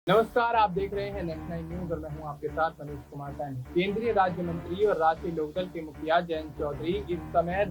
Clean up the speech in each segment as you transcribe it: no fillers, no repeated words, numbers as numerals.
नमस्कार, आप देख रहे हैं नेक्स्ट नाइन न्यूज और मैं हूं आपके साथ मनोज कुमार सैनी। केंद्रीय राज्य मंत्री और राष्ट्रीय लोकदल के मुखिया जयंत चौधरी इस समय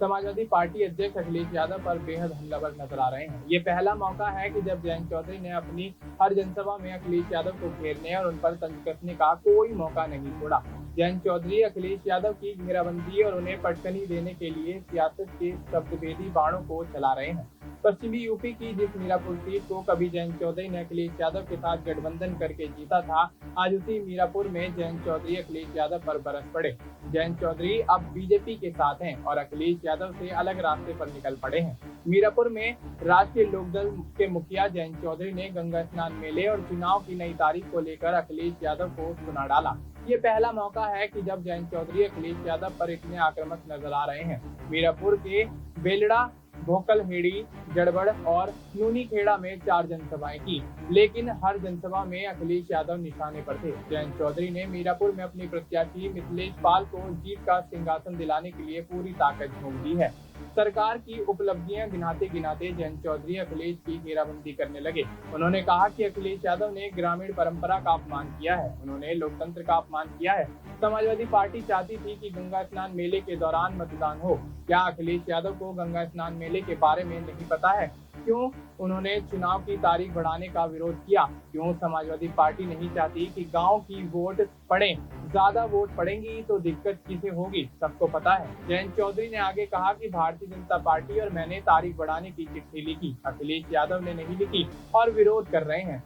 समाजवादी पार्टी अध्यक्ष अखिलेश यादव पर बेहद हमलावर नजर आ रहे हैं। ये पहला मौका है कि जब जयंत चौधरी ने अपनी हर जनसभा में अखिलेश यादव को घेरने और उन पर तंज कसने का कोई मौका नहीं छोड़ा। जयंत चौधरी अखिलेश यादव की घेराबंदी और उन्हें पटकनी देने के लिए सियासत के शब्दभेदी बाणों को चला रहे हैं। पश्चिमी यूपी की जिस मीरापुर सीट को कभी जयंत चौधरी ने अखिलेश यादव के साथ गठबंधन करके जीता था, आज उसी मीरापुर में जयंत चौधरी अखिलेश यादव पर बरस पड़े। जयंत चौधरी अब बीजेपी के साथ हैं और अखिलेश यादव से अलग रास्ते पर निकल पड़े हैं। मीरापुर में राष्ट्रीय लोकदल के मुखिया जयंत चौधरी ने गंगा स्नान मेले और चुनाव की नई तारीख को लेकर अखिलेश यादव को सुना डाला। ये पहला मौका है कि जब जयंत चौधरी अखिलेश यादव पर इतने आक्रामक नजर आ रहे हैं। मीरापुर के बेलड़ा, भोकलहेड़ी, जड़बड़ और नूनीखेड़ा में 4 जनसभाएं की, लेकिन हर जनसभा में अखिलेश यादव निशाने पर थे। जयंत चौधरी ने मीरापुर में अपनी प्रत्याशी मिथिलेश पाल को जीत का सिंहासन दिलाने के लिए पूरी ताकत झोंक दी है। सरकार की उपलब्धियां गिनाते गिनाते जयंत चौधरी अखिलेश की घेराबंदी करने लगे। उन्होंने कहा कि अखिलेश यादव ने ग्रामीण परंपरा का अपमान किया है, उन्होंने लोकतंत्र का अपमान किया है। समाजवादी पार्टी चाहती थी कि गंगा स्नान मेले के दौरान मतदान हो। क्या अखिलेश यादव को गंगा स्नान मेले के बारे में नहीं पता है? क्यों उन्होंने चुनाव की तारीख बढ़ाने का विरोध किया? क्यों समाजवादी पार्टी नहीं चाहती कि गांव की वोट पड़े? ज्यादा वोट पड़ेंगी तो दिक्कत किसे होगी, सबको पता है। जयंत चौधरी ने आगे कहा कि भारतीय जनता पार्टी और मैंने तारीख बढ़ाने की चिट्ठी लिखी, अखिलेश यादव ने नहीं लिखी और विरोध कर रहे हैं।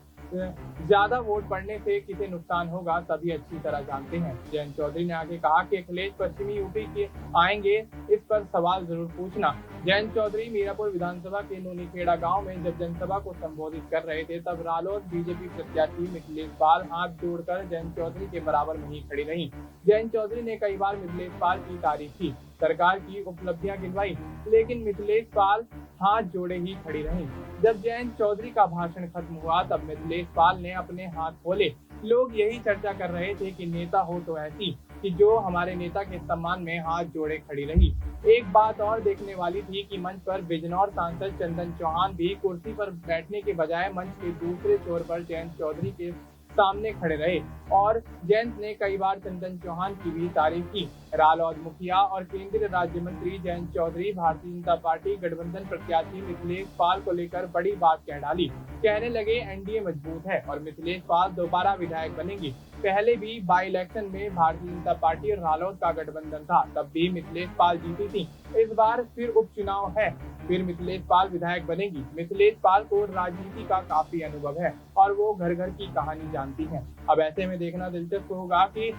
ज्यादा वोट पड़ने से किसे नुकसान होगा सभी अच्छी तरह जानते हैं। जयंत चौधरी ने आगे कहा कि अखिलेश पश्चिमी यूपी के आएंगे, इस पर सवाल जरूर पूछना। जयंत चौधरी मीरापुर विधानसभा के नूनीखेड़ा गांव में जब जनसभा को संबोधित कर रहे थे, तब रालोद बीजेपी प्रत्याशी मिथिलेश पाल हाथ जोड़कर जयंत चौधरी के बराबर में ही खड़ी रही। जयंत चौधरी ने कई बार मिथिलेश पाल की तारीफ की, सरकार की उपलब्धियां गिनवाई, लेकिन मिथिलेश पाल हाथ जोड़े ही खड़ी रही। जब जयंत चौधरी का भाषण खत्म हुआ, तब मिथिलेश पाल ने अपने हाथ खोले। लोग यही चर्चा कर रहे थे कि नेता हो तो ऐसी कि जो हमारे नेता के सम्मान में हाथ जोड़े खड़ी रही। एक बात और देखने वाली थी कि मंच पर बिजनौर सांसद चंदन चौहान भी कुर्सी पर बैठने के बजाय मंच के दूसरे छोर पर जयंत चौधरी के सामने खड़े रहे और जयंत ने कई बार चंदन चौहान की भी तारीफ की। रालोद मुखिया और केंद्रीय राज्य मंत्री जयंत चौधरी भारतीय जनता पार्टी गठबंधन प्रत्याशी मिथिलेश पाल को लेकर बड़ी बात कह डाली। कहने लगे एनडीए मजबूत है और मिथिलेश पाल दोबारा विधायक बनेंगी। पहले भी बाई इलेक्शन में भारतीय जनता पार्टी और रालोद का गठबंधन था, तब भी मिथिलेश पाल जीती थी। इस बार फिर उपचुनाव है, फिर मिथिलेश पाल विधायक बनेगी। मिथिलेश पाल को राजनीति का काफी अनुभव है और वो घर घर की कहानी जानती हैं। अब ऐसे में देखना दिलचस्प होगा कि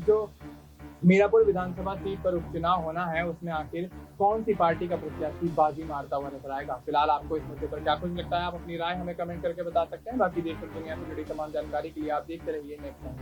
जो मीरापुर विधानसभा सीट पर उपचुनाव होना है, उसमें आखिर कौन सी पार्टी का प्रत्याशी बाजी मारता हुआ नजर आएगा। फिलहाल आपको इस मुद्दे पर क्या कुछ लगता है, आप अपनी राय हमें कमेंट करके बता सकते हैं। बाकी देश और दुनिया से जुड़ी तमाम जानकारी के लिए आप देखते रहिए नेक्स्ट टाइम।